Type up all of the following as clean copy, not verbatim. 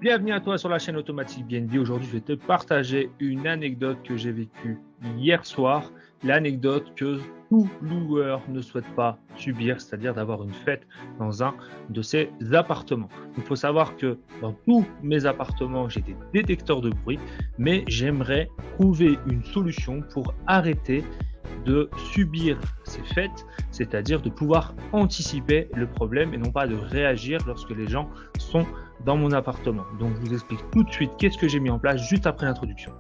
Bienvenue à toi sur la chaîne Automatique BNB. Aujourd'hui, je vais te partager une anecdote que j'ai vécue hier soir. L'anecdote que tout loueur ne souhaite pas subir, c'est-à-dire d'avoir une fête dans un de ses appartements. Il faut savoir que dans tous mes appartements, j'ai des détecteurs de bruit, mais j'aimerais trouver une solution pour arrêter de subir ces fêtes, c'est-à-dire de pouvoir anticiper le problème et non pas de réagir lorsque les gens sont dans mon appartement. Donc je vous explique tout de suite qu'est-ce que j'ai mis en place juste après l'introduction.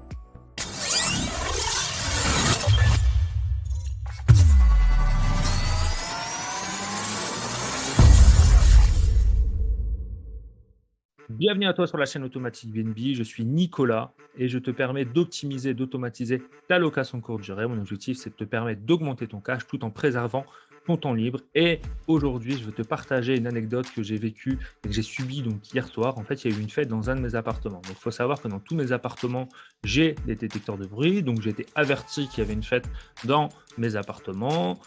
Bienvenue à toi sur la chaîne Automatique BNB, je suis Nicolas et je te permets d'optimiser, d'automatiser ta location courte durée. Mon objectif, c'est de te permettre d'augmenter ton cash tout en préservant ton temps libre. Et aujourd'hui, je vais te partager une anecdote que j'ai vécue et que j'ai subie donc hier soir. En fait, il y a eu une fête dans un de mes appartements. Donc, il faut savoir que dans tous mes appartements, j'ai des détecteurs de bruit. Donc, j'ai été averti qu'il y avait une fête dans mes appartements.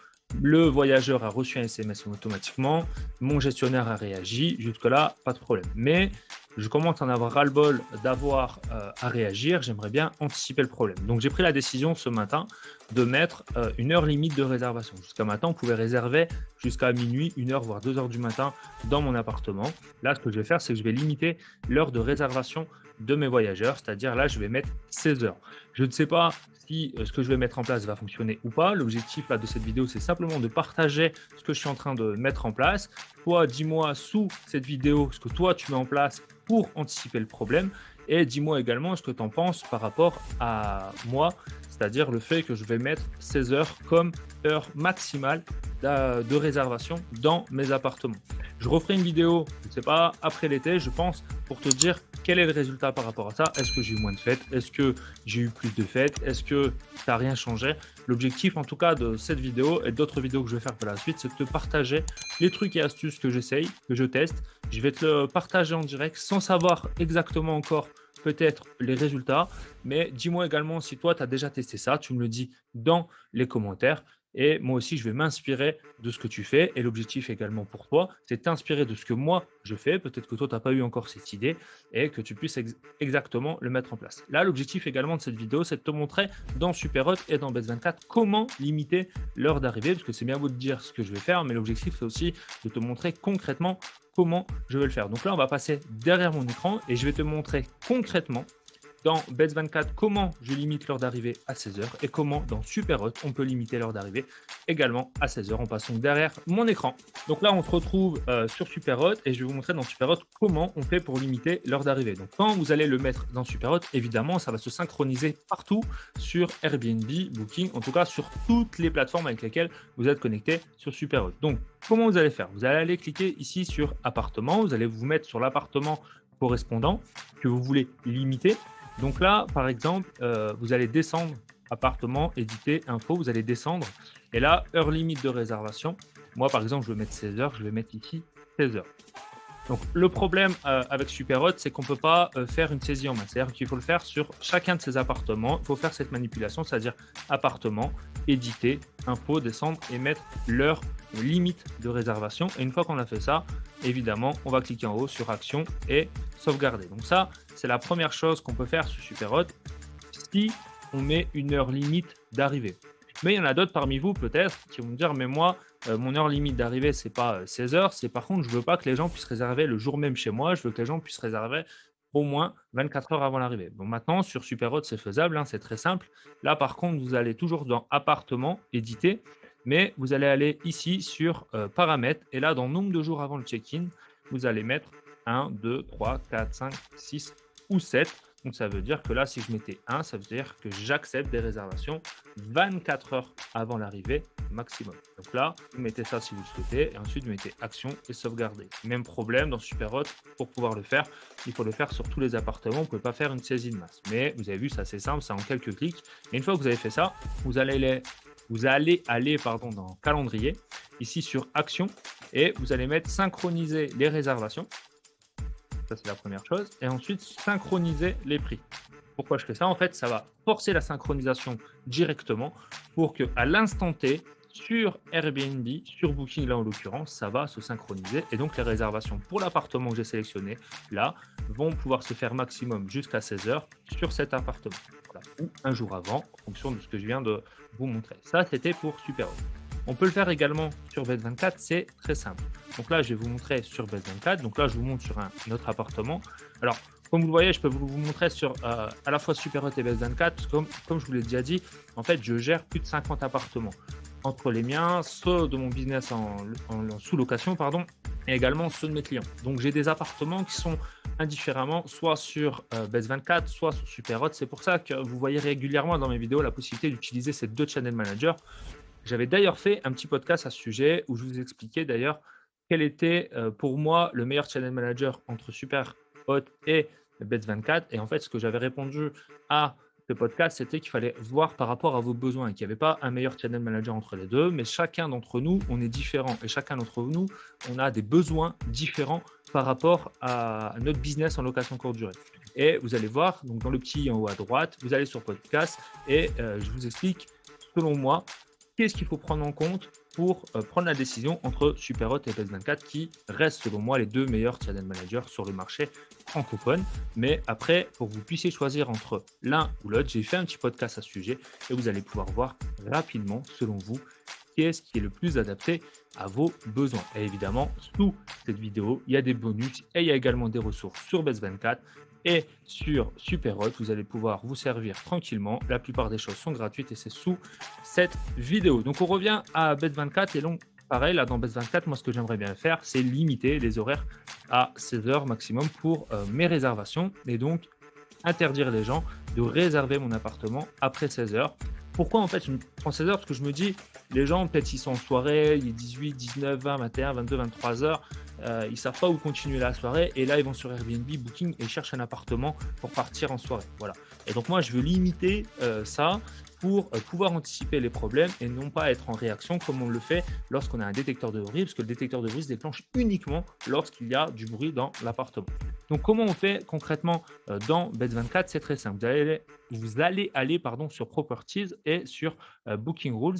Le voyageur a reçu un SMS automatiquement, mon gestionnaire a réagi, jusque-là, pas de problème. Mais je commence à en avoir ras-le-bol d'avoir à réagir, j'aimerais bien anticiper le problème. Donc j'ai pris la décision ce matin de mettre une heure limite de réservation. Jusqu'à maintenant, on pouvait réserver jusqu'à minuit, 1h, voire 2h du matin dans mon appartement. Là, ce que je vais faire, c'est que je vais limiter l'heure de réservation de mes voyageurs, c'est-à-dire là, je vais mettre 16 heures. Je ne sais pas si ce que je vais mettre en place va fonctionner ou pas. L'objectif là de cette vidéo, c'est simplement de partager ce que je suis en train de mettre en place. Toi, dis-moi sous cette vidéo ce que toi, tu mets en place pour anticiper le problème et dis-moi également ce que tu en penses par rapport à moi, c'est-à-dire le fait que je vais mettre 16 heures comme heure maximale de réservation dans mes appartements. Je referai une vidéo, je ne sais pas, après l'été, je pense, pour te dire quel est le résultat par rapport à ça. Est-ce que j'ai eu moins de fêtes? Est-ce que j'ai eu plus de fêtes? Est-ce que ça n'a rien changé? L'objectif, en tout cas, de cette vidéo et d'autres vidéos que je vais faire par la suite, c'est de te partager les trucs et astuces que j'essaye, que je teste. Je vais te le partager en direct sans savoir exactement encore peut-être les résultats, mais dis-moi également si toi, tu as déjà testé ça. Tu me le dis dans les commentaires. Et moi aussi, je vais m'inspirer de ce que tu fais. Et l'objectif également pour toi, c'est de t'inspirer de ce que moi, je fais. Peut-être que toi, tu n'as pas eu encore cette idée et que tu puisses exactement le mettre en place. Là, l'objectif également de cette vidéo, c'est de te montrer dans Superhot et dans Bets24 comment limiter l'heure d'arrivée. Parce que c'est bien beau de dire ce que je vais faire, mais l'objectif, c'est aussi de te montrer concrètement comment je vais le faire. Donc là, on va passer derrière mon écran et je vais te montrer concrètement dans Bets24 comment je limite l'heure d'arrivée à 16 heures et comment dans Superhot on peut limiter l'heure d'arrivée également à 16 heures en passant derrière mon écran. Donc là on se retrouve sur Superhot et je vais vous montrer dans Superhot comment on fait pour limiter l'heure d'arrivée. Donc quand vous allez le mettre dans Superhot, évidemment ça va se synchroniser partout sur Airbnb, Booking, en tout cas sur toutes les plateformes avec lesquelles vous êtes connecté sur Superhot. Donc comment vous allez faire? Vous allez aller cliquer ici sur appartement, vous allez vous mettre sur l'appartement correspondant que vous voulez limiter. Donc là, par exemple, vous allez descendre appartement, éditer, info, vous allez descendre. Et là, heure limite de réservation. Moi, par exemple, je vais mettre 16 heures, je vais mettre ici 16 heures. Donc, le problème avec Superhot, c'est qu'on ne peut pas faire une saisie en main. C'est-à-dire qu'il faut le faire sur chacun de ces appartements. Il faut faire cette manipulation, c'est-à-dire appartement, éditer, info, descendre et mettre l'heure limite de réservation. Et une fois qu'on a fait ça, évidemment, on va cliquer en haut sur action et sauvegarder. Donc ça, c'est la première chose qu'on peut faire sur Superhot si on met une heure limite d'arrivée. Mais il y en a d'autres parmi vous peut-être qui vont me dire, mais moi, mon heure limite d'arrivée, c'est pas 16 heures, c'est par contre, je veux pas que les gens puissent réserver le jour même chez moi, je veux que les gens puissent réserver au moins 24 heures avant l'arrivée. Bon, maintenant, sur Superhot, c'est faisable, hein, c'est très simple. Là, par contre, vous allez toujours dans appartement, éditer, mais vous allez aller ici sur paramètres, et là, dans nombre de jours avant le check-in, vous allez mettre 1, 2, 3, 4, 5, 6 ou 7. Donc, ça veut dire que là, si je mettais 1, ça veut dire que j'accepte des réservations 24 heures avant l'arrivée maximum. Donc là, vous mettez ça si vous le souhaitez et ensuite vous mettez action et sauvegarder. Même problème dans Superhot, pour pouvoir le faire, il faut le faire sur tous les appartements. Vous ne pouvez pas faire une saisie de masse. Mais vous avez vu, c'est assez simple, c'est en quelques clics. Et une fois que vous avez fait ça, vous allez aller dans calendrier, ici sur action, et vous allez mettre synchroniser les réservations. Ça, c'est la première chose. Et ensuite, synchroniser les prix. Pourquoi je fais ça? En fait, ça va forcer la synchronisation directement pour qu'à l'instant T, sur Airbnb, sur Booking là en l'occurrence, ça va se synchroniser et donc les réservations pour l'appartement que j'ai sélectionné là vont pouvoir se faire maximum jusqu'à 16 heures sur cet appartement. Voilà. Ou un jour avant, en fonction de ce que je viens de vous montrer. Ça, c'était pour Superhot. On peut le faire également sur Bet24, c'est très simple. Donc là, je vais vous montrer sur Bet24. Donc là, je vous montre sur un autre appartement. Alors, comme vous le voyez, je peux vous montrer sur à la fois Superhot et Bet24. Comme je vous l'ai déjà dit, en fait, je gère plus de 50 appartements. Entre les miens, ceux de mon business en sous-location, pardon, et également ceux de mes clients. Donc, j'ai des appartements qui sont indifféremment soit sur Bet24, soit sur Superhot. C'est pour ça que vous voyez régulièrement dans mes vidéos la possibilité d'utiliser ces deux channel managers. J'avais d'ailleurs fait un petit podcast à ce sujet où je vous expliquais d'ailleurs quel était pour moi le meilleur channel manager entre Superhot et Bet24. Et en fait, ce que j'avais répondu à ce podcast, c'était qu'il fallait voir par rapport à vos besoins, qu'il n'y avait pas un meilleur channel manager entre les deux, mais chacun d'entre nous, on est différent et chacun d'entre nous, on a des besoins différents par rapport à notre business en location courte durée. Et vous allez voir, donc dans le petit en haut à droite, vous allez sur podcast et je vous explique, selon moi, qu'est-ce qu'il faut prendre en compte pour prendre la décision entre Superhot et Bet24 qui restent selon moi les deux meilleurs channel managers sur le marché francophone. Mais après, pour que vous puissiez choisir entre l'un ou l'autre, j'ai fait un petit podcast à ce sujet et vous allez pouvoir voir rapidement, selon vous, qu'est-ce qui est le plus adapté à vos besoins. Et évidemment, sous cette vidéo, il y a des bonus et il y a également des ressources sur Bet24. Et sur Superhot, vous allez pouvoir vous servir tranquillement. La plupart des choses sont gratuites et c'est sous cette vidéo. Donc, on revient à Bet24 et donc, pareil, là dans Bet24, moi, ce que j'aimerais bien faire, c'est limiter les horaires à 16 heures maximum pour mes réservations et donc interdire les gens de réserver mon appartement après 16 heures. Pourquoi en fait je me prends 16 heures? Parce que je me dis, les gens, peut-être ils sont en soirée, il est 18, 19, 20, 21, 22, 23 heures, ils ne savent pas où continuer la soirée et là ils vont sur Airbnb, Booking et cherchent un appartement pour partir en soirée. Voilà. Et donc moi je veux limiter ça pour pouvoir anticiper les problèmes et non pas être en réaction comme on le fait lorsqu'on a un détecteur de bruit, parce que le détecteur de bruit se déclenche uniquement lorsqu'il y a du bruit dans l'appartement. Donc comment on fait concrètement dans Bet24? C'est très simple. Vous allez aller sur Properties et sur Booking Rules.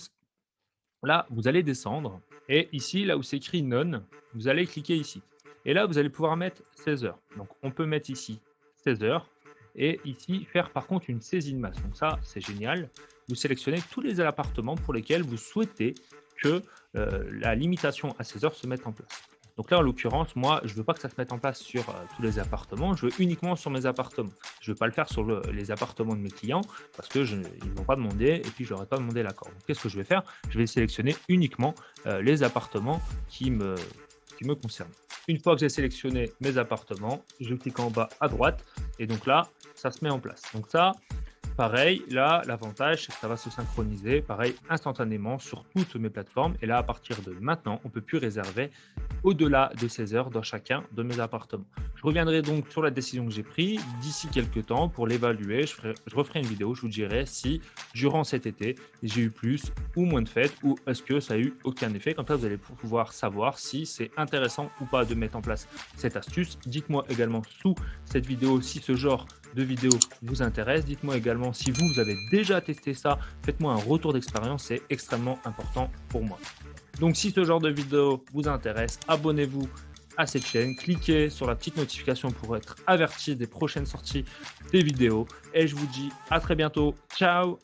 Là, vous allez descendre et ici, là où c'est écrit None, vous allez cliquer ici. Et là, vous allez pouvoir mettre 16 heures. Donc, on peut mettre ici 16 heures et ici faire par contre une saisie de masse. Donc ça, c'est génial. Vous sélectionnez tous les appartements pour lesquels vous souhaitez que la limitation à 16 heures se mette en place. Donc là, en l'occurrence, moi, je ne veux pas que ça se mette en place sur tous les appartements. Je veux uniquement sur mes appartements. Je ne veux pas le faire sur les appartements de mes clients parce que ils ne m'ont pas demandé et puis je leur ai pas demandé l'accord. Donc, qu'est-ce que je vais faire? Je vais sélectionner uniquement les appartements qui me concernent. Une fois que j'ai sélectionné mes appartements, je clique en bas à droite et donc là, ça se met en place. Donc ça, pareil, là, l'avantage, c'est que ça va se synchroniser, pareil, instantanément sur toutes mes plateformes. Et là, à partir de maintenant, on ne peut plus réserver au-delà de 16 heures dans chacun de mes appartements. Je reviendrai donc sur la décision que j'ai prise d'ici quelques temps pour l'évaluer. Je referai une vidéo, je vous dirai si, durant cet été, j'ai eu plus ou moins de fêtes ou est-ce que ça a eu aucun effet. Comme ça, vous allez pouvoir savoir si c'est intéressant ou pas de mettre en place cette astuce. Dites-moi également sous cette vidéo si ce genre de vidéo vous intéresse. Dites-moi également si vous avez déjà testé ça. Faites-moi un retour d'expérience, c'est extrêmement important pour moi. Donc si ce genre de vidéo vous intéresse, abonnez-vous à cette chaîne, cliquez sur la petite notification pour être averti des prochaines sorties des vidéos et je vous dis à très bientôt. Ciao!